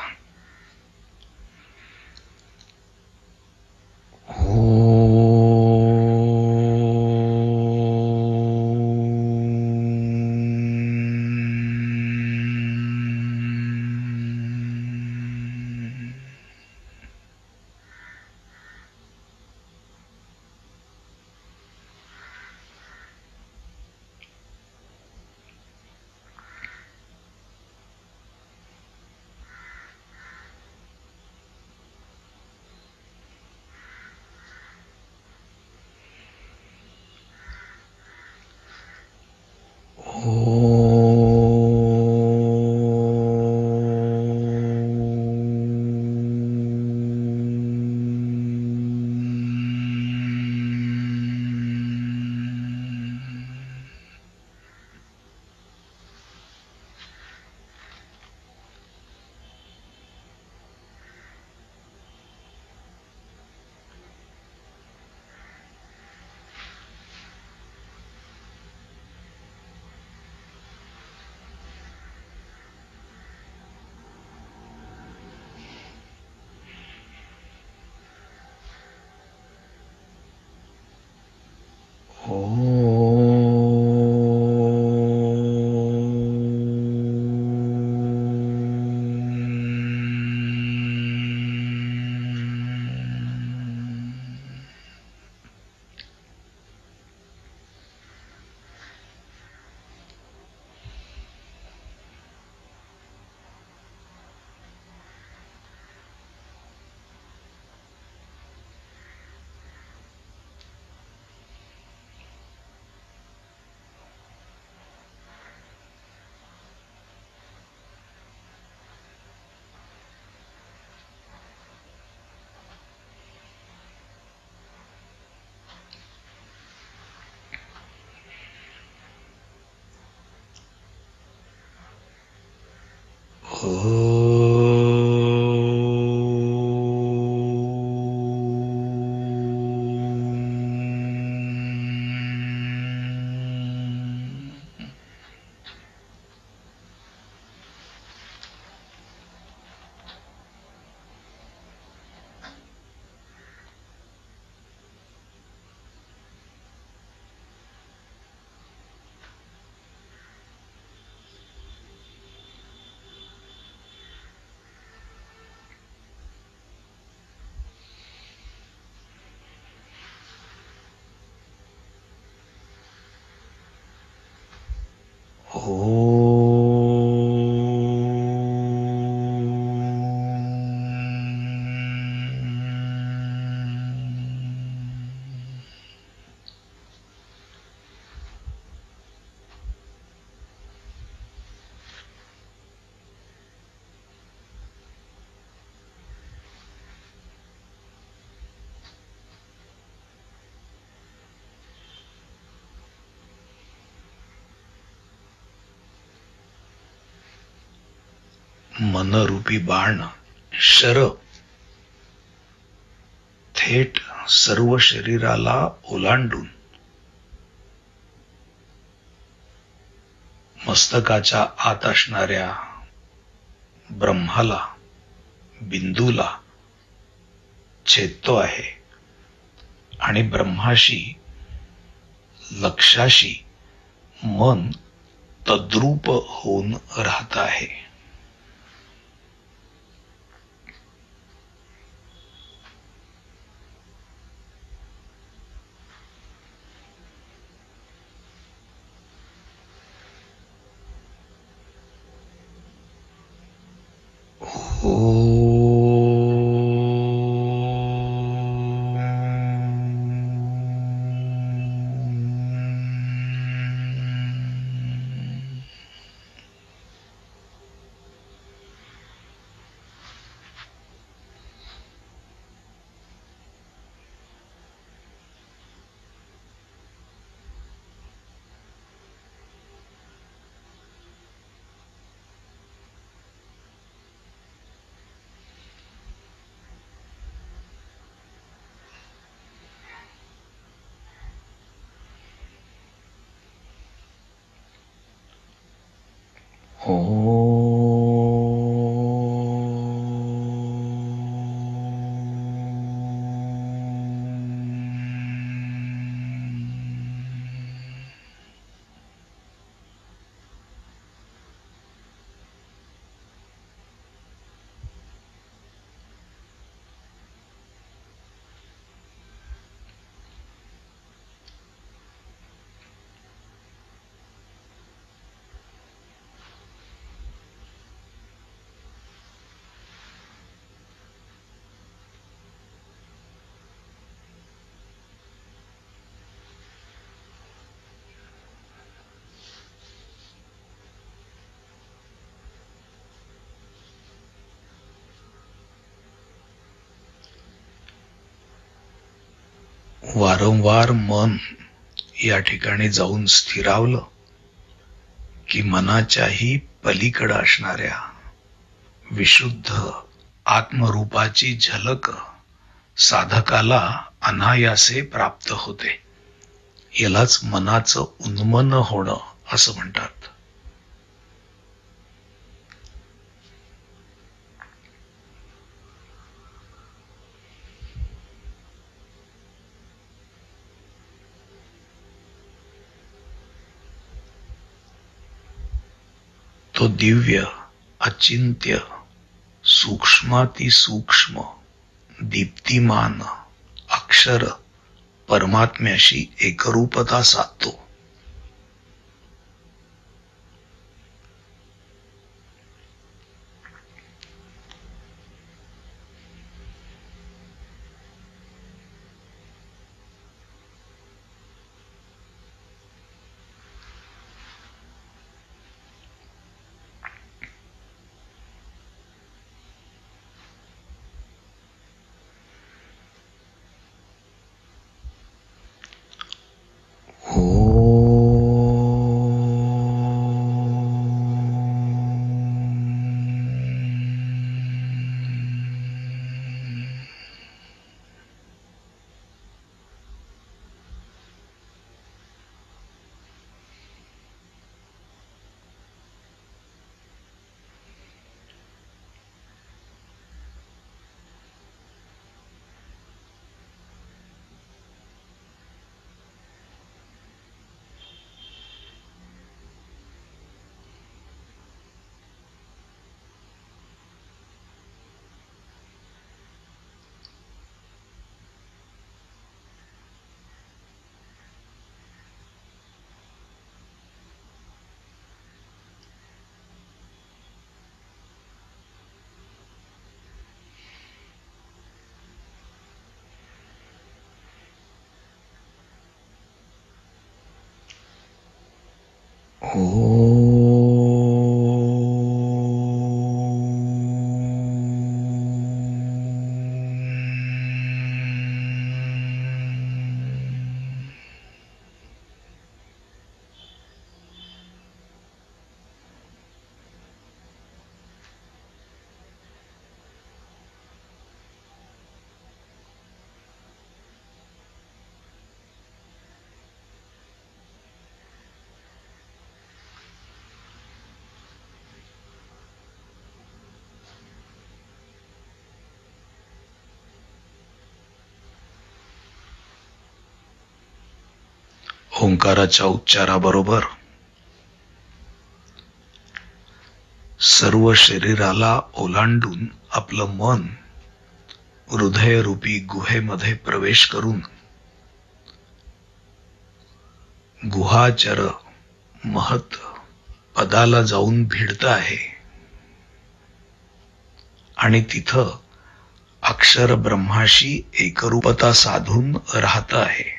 Speaker 1: मनरूपी बाण शर थेट सर्व शरीराला ओलांडून मस्तकाच्या आत असणाऱ्या ब्रह्माला, बिंदूला छेदतो आहे आणि ब्रह्माशी, लक्षाशी मन तद्रूप होऊन राहत आहे. वारंवार मन या ठिकाणी जाऊन स्थिरावलं की मनाच्याही पलीकडे असणाऱ्या विशुद्ध आत्मरूपाची झलक साधकाला अनायासे प्राप्त होते. यालाच मनाचं उन्मन होणं असं म्हणतात. तो दिव्य, अचिंत्य, सूक्ष्मातिसूक्ष्म, दीप्तिमान अक्षर परमात्म्याशी एकरूपता साधतो. ओंकाराच्या उच्चाराबरोबर सर्व शरीराला ओलांडून आपलं मन हृदयरूपी गुहेमध्ये प्रवेश करून गुहाचर महत पदाला जाऊन भिडत आहे आणि तिथं अक्षर ब्रह्माशी एकरूपता साधून राहत आहे.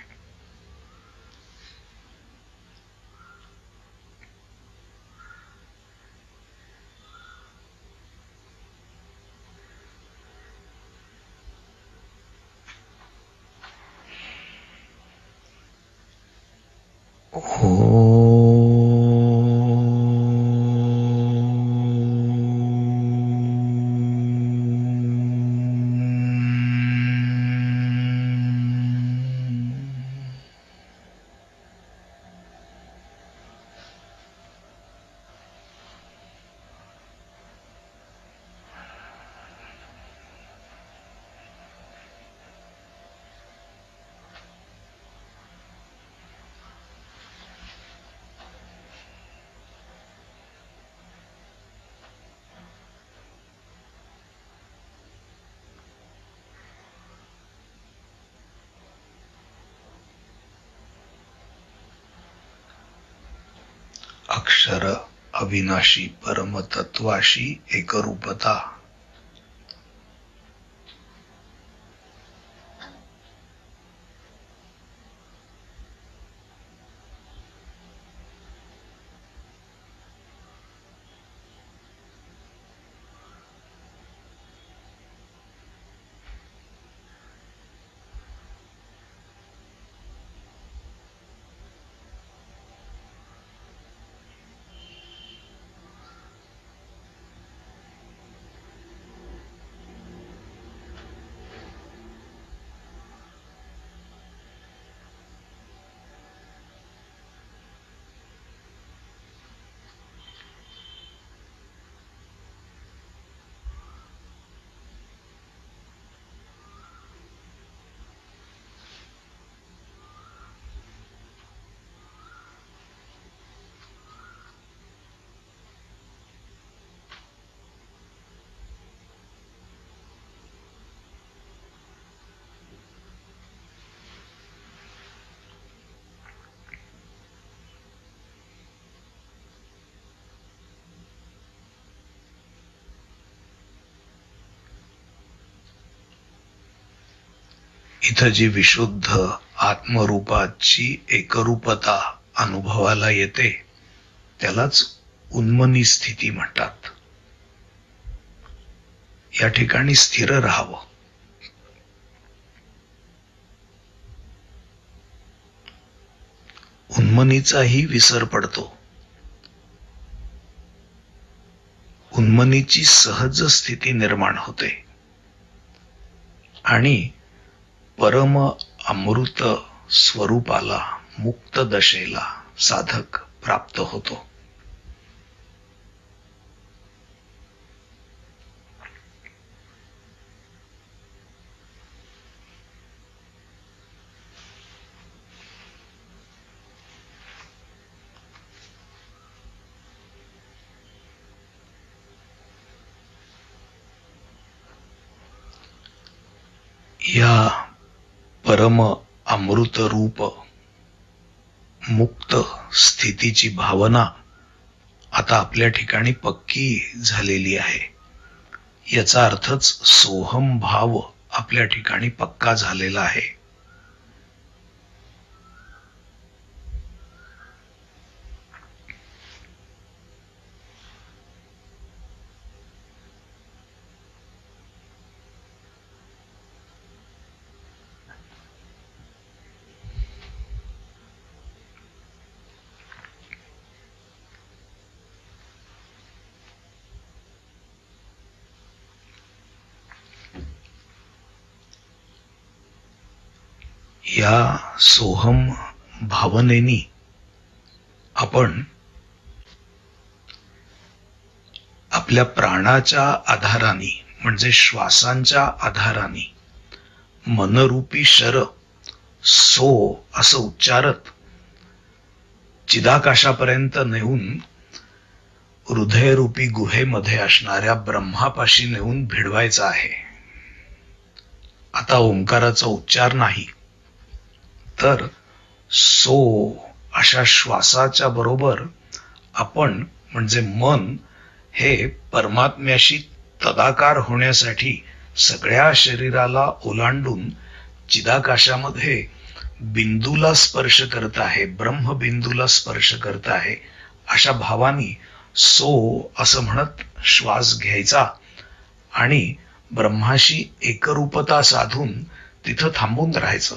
Speaker 1: अक्षर अविनाशी परमतत्वाशी एकरूपता. इथं जी विशुद्ध आत्मरूपाची एकरूपता अनुभवाला येते त्यालाच उन्मनी स्थिती म्हणतात. या ठिकाणी स्थिर राहावं. उन्मनीचाही विसर पडतो. उन्मनीची सहज स्थिती निर्माण होते आणि परम अमृत स्वरूपाला, मुक्त दशेला साधक प्राप्त होतो. या परम अमृत रूप मुक्त स्थितीची भावना आता आपल्या ठिकाणी पक्की झालेली आहे. याचा अर्थच सोहम भाव आपल्या ठिकाणी पक्का झालेला आहे. या सोहम भावनेनी आपण आपल्या प्राणाच्या आधाराने म्हणजे श्वासांच्या आधाराने मनरूपी शर सो असं उच्चारत चिदाकाशापर्यंत नेऊन हृदयरूपी गुहेमध्ये असणाऱ्या ब्रह्मापाशी नेऊन भिडवायचा आहे. आता ओंकाराचा उच्चार नाही, तर सो अशा श्वासाच्या बरोबर आपण म्हणजे मन हे परमात्म्याशी तदाकार होण्यासाठी सगळ्या शरीराला ओलांडून चिदाकाशामध्ये बिंदूला स्पर्श करत आहे, ब्रह्मबिंदूला स्पर्श करत आहे, अशा भावानी सो असं म्हणत श्वास घ्यायचा आणि ब्रह्माशी एकरूपता साधून तिथं थांबून राहायचं.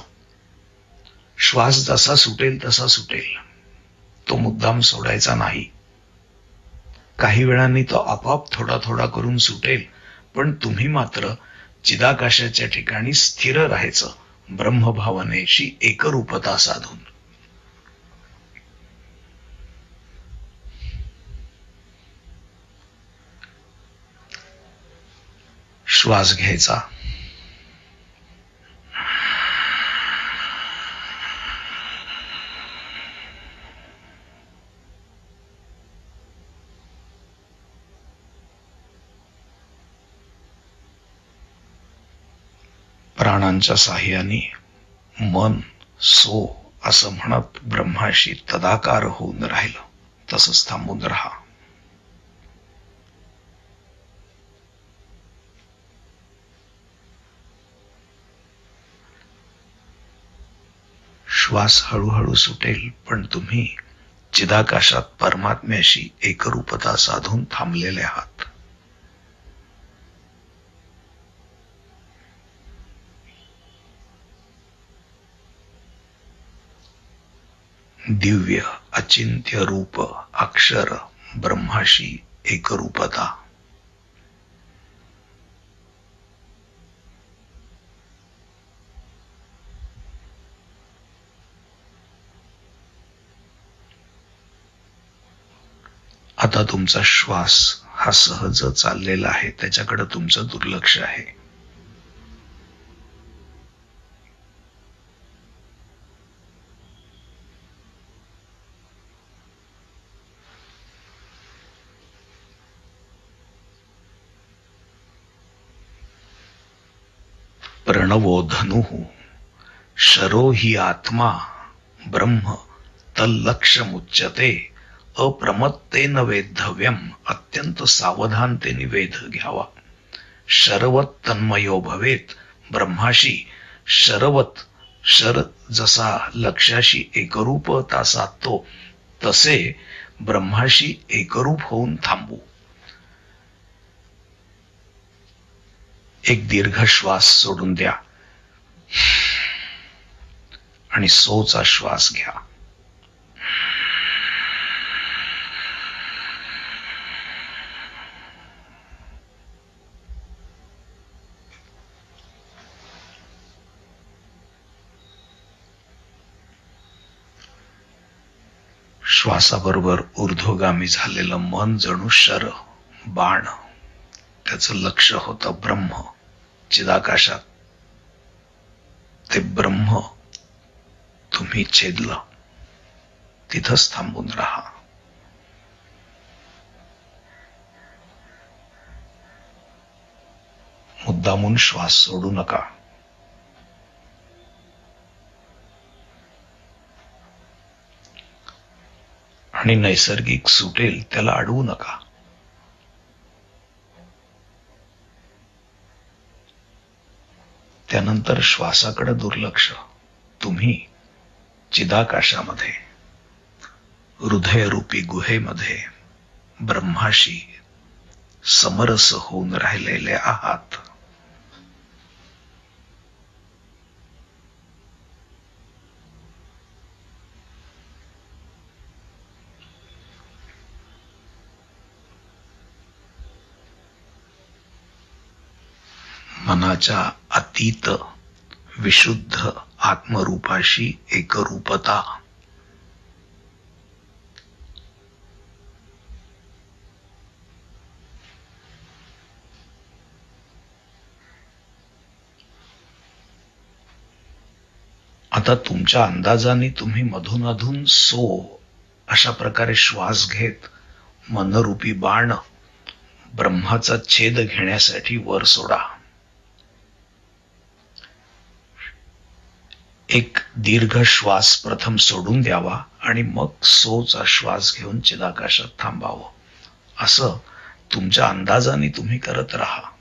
Speaker 1: श्वास जसा सुटेल तसा सुटेल, तो मुद्दाम सोडायचा नाही. काही वेळांनी तो आपोआप थोडा थोडा करून सुटेल, पण तुम्ही मात्र चिदाकाशाच्या ठिकाणी स्थिर राहायचं, ब्रह्मभावनेशी एकरूपता साधून. श्वास घ्यायचा, प्राणांच्या साह्याने मन सो असं म्हणत ब्रह्माशी तदाकार होऊन राहिलं, तसंच थांबून राहा. श्वास हळूहळू सुटेल, पण तुम्ही चिदाकाशात परमात्म्याशी एकरूपता साधून थांबलेले आहात. दिव्य अचिंत्य रूप अक्षर ब्रह्माशी एकरूपता. आता तुमचा श्वास हा सहज चाललेला आहे, त्याच्याकडे तुमचं दुर्लक्ष आहे. प्रणवो धनुः शरो हि आत्मा ब्रह्म तल्लक्ष्यमुच्यते अप्रमत्तेन वेद्धव्यम. अत्यंत सावधानतेने वेध घ्यावा. शरवत तन्मयो भवेत. ब्रह्माशी शरवत, शर जसा लक्ष्याशी एकरूपता साधतो तसे ब्रह्माशी एकरूप होऊन थांबू. एक दीर्घ श्वास सोडून द्या आणि सोचा श्वास घ्या. श्वासाबरोबर ऊर्ध्वगामी झालेलं मन जणू शर, बाण, त्याचं लक्ष होतं ब्रह्म चिदाकाशात. ते ब्रह्म तुम्ही छेदलं, तिथंच थांबून राहा. मुद्दामून श्वास सोडू नका. आणि नैसर्गिक सुटेल त्याला अडवू नका. त्यानंतर श्वासाकडे दुर्लक्ष. तुम्ही चिदाकाशामध्ये, हृदयरूपी गुहेमध्ये ब्रह्माशी समरस होऊन राहिलेले आहात. मनाच्या अतीत विशुद्ध आत्मरूपाशी एकरूपता. आता तुमच्या अंदाजाने तुम्ही मधून मधून सो अशा प्रकारे श्वास घेत मनरूपी बाण ब्रह्माचा छेद घेण्यासाठी वर सोडा. एक दीर्घ श्वास प्रथम सोडून द्यावा आणि मग सोचा श्वास घेऊन चिदाकाशात थांबावं. असं तुमच्या अंदाजाने तुम्ही करत राहा.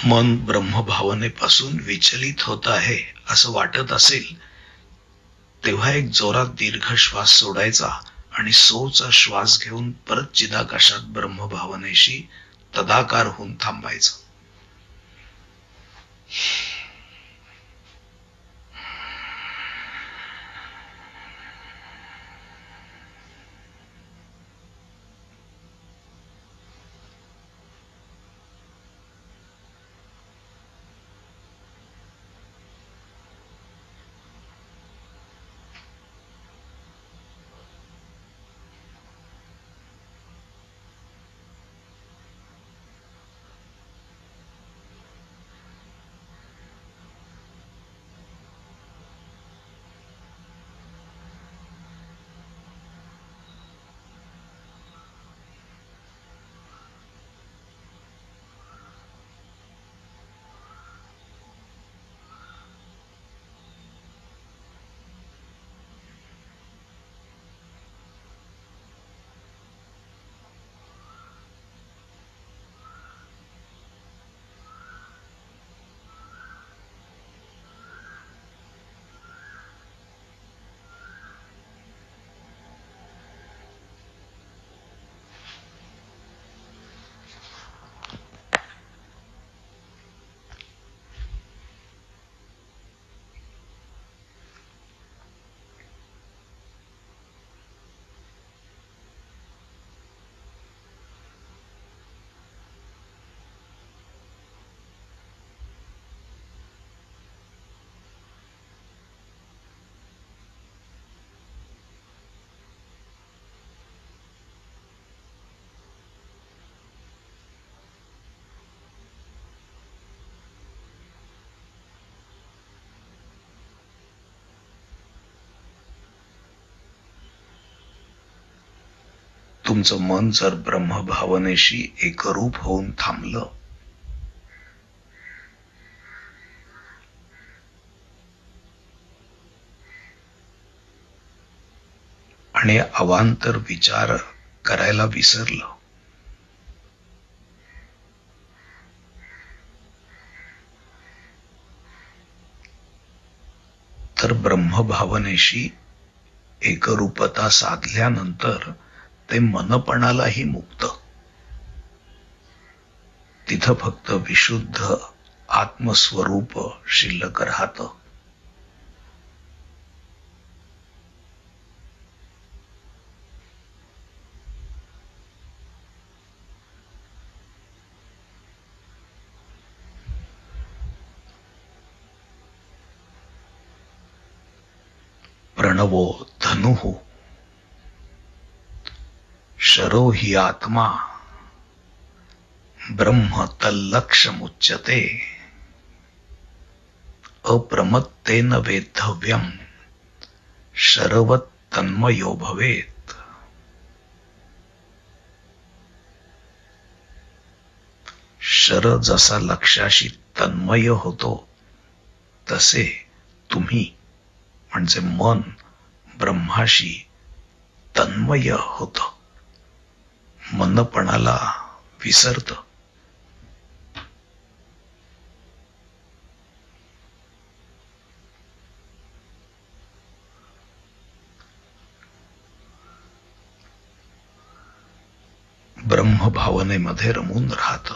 Speaker 1: मन ब्रह्मभावनेपासून विचलित होत आहे असं वाटत असेल तेव्हा एक जोरात दीर्घ श्वास सोडायचा आणि सोचा श्वास घेऊन परत चिदाकाशात ब्रह्मभावनेशी तदाकार होऊन थांबायचं. तुमचं मन जर ब्रह्मभावनेशी एकरूप होऊन थांबलं आणि अवांतर विचार करायला विसरलं तर ब्रह्मभावनेशी एकरूपता साधल्यानंतर ते मनपणालाही मुक्त. तिथं फक्त विशुद्ध आत्मस्वरूप शिल्लक राहतं. प्रणवो धनुः शरो हि आत्मा ब्रह्म तल्लक्षमुच्यते अप्रमत्तेन वेद्धव्यम शरवत् तन्मयो भवेत्. शर जसा लक्षाशी तन्मय होतो तसे तुम्ही म्हणजे मन ब्रह्माशी तन्मय होत, मनपणाला विसरत. ब्रह्मभावनेमध्ये रमून राहत.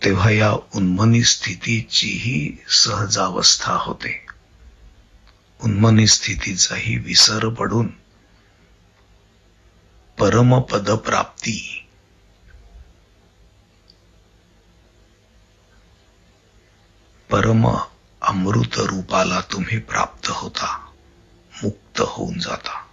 Speaker 1: तेव्हा या उन्मनी स्थितीचीही सहजावस्था होते. उन्मनी स्थितीचाही विसर पडून परमपद प्राप्ती, परम अमृत रूपाला तुम्ही प्राप्त होता, मुक्त होऊन जाता.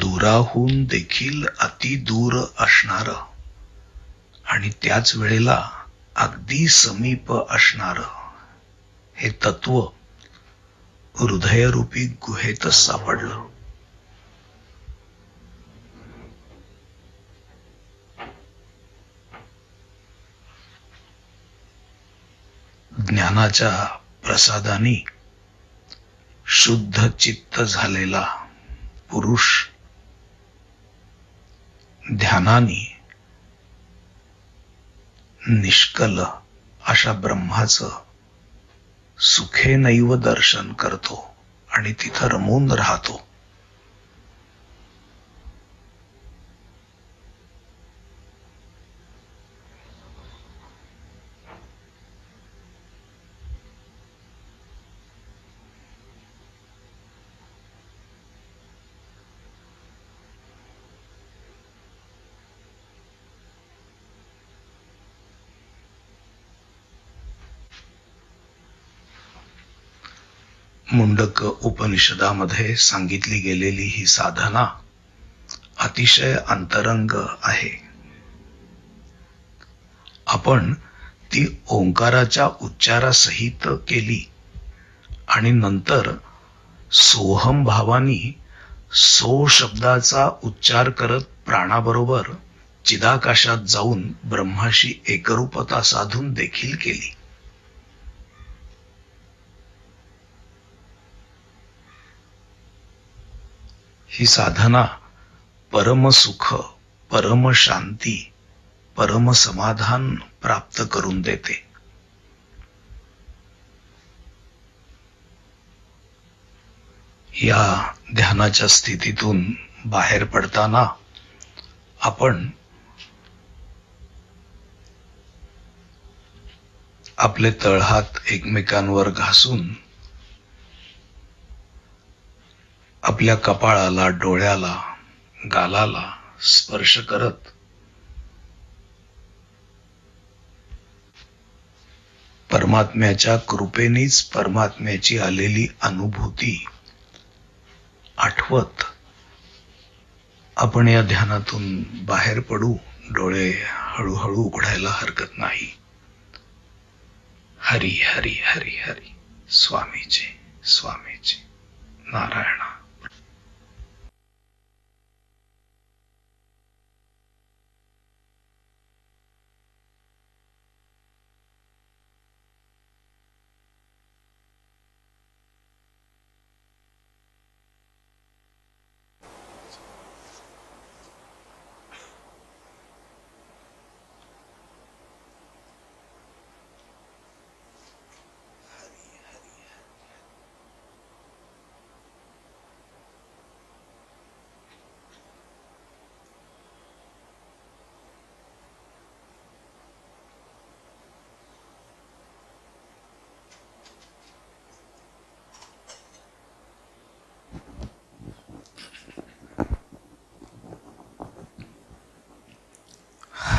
Speaker 1: दूराहून देखील अति दूर असणार आणि त्याच वेळेला अगदी समीप असणार हे तत्व हृदयरूपी गुहेतच सापडलं. ज्ञानाच्या प्रसादाने शुद्ध चित्त झालेला पुरुष ध्यानाने निष्कल अशा ब्रह्माचं सुखेनैव दर्शन करतो आणि तिथं रमून राहतो. मुंडक उपनिषदामध्ये सांगितली गेलेली ही साधना अतिशय अंतरंग आहे. आपण ती ओंकाराच्या उच्चारासहित केली आणि नंतर सोहम भावानी सो शब्दाचा उच्चार करत प्राणाबरोबर चिदाकाशात जाऊन ब्रह्माशी एकरूपता साधून देखील केली. ही साधना परमसुख, परमशांती, परमसमाधान प्राप्त करून देते. या ध्यानाच्या स्थितीतून बाहेर पडताना आपण आपले तळहात एकमेकांवर घासून आपल्या कपाळाला, डोळ्याला, गालाला स्पर्श करत परमात्म्याच्या कृपेनेच परमात्म्याची आलेली अनुभूती आठवत आपण या ध्यानातून बाहेर पडू. डोळे हळूहळू उघडायला हरकत नाही. हरी हरी हरी हरी. स्वामीजी स्वामीजी. नारायण.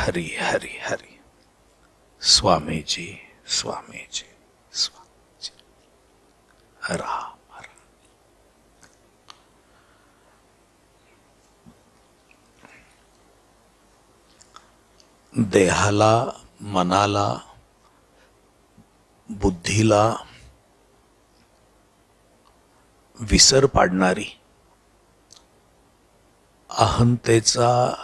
Speaker 1: हरी हरी हरी. स्वामीजी स्वामीजी स्वामीजी. राम. देहाला, मनाला, बुद्धीला विसर पाडणारी, अहंतेचा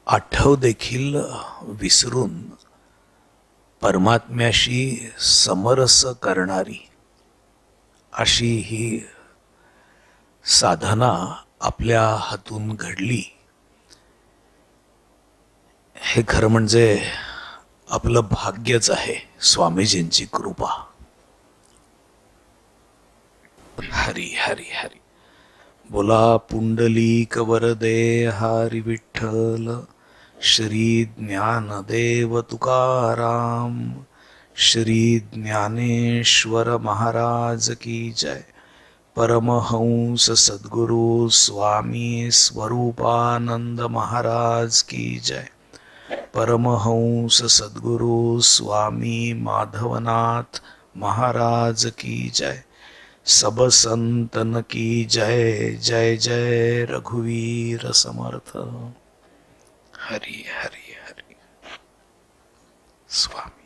Speaker 1: आठव देखील विसरून परमात्म्याशी समरस करणारी अशी ही साधना आपल्या हातून घडली. हे खरं म्हणजे आपलं भाग्यच आहे. स्वामीजींची कृपा. हरी हरी हरी. बोला पुंडलीक वरदे हरी विठ्ठल. श्री ज्ञानदेव तुकाराम. श्री ज्ञानेश्वर महाराज की जय. परमहंस सद्गुरु स्वामी स्वरूपानंद महाराज की जय. परमहंस सद्गुरु स्वामी माधवनाथ महाराज की जय. सब संतन की जय. जय जय रघुवीर समर्थ. हरि हरि हरि. स्वामी.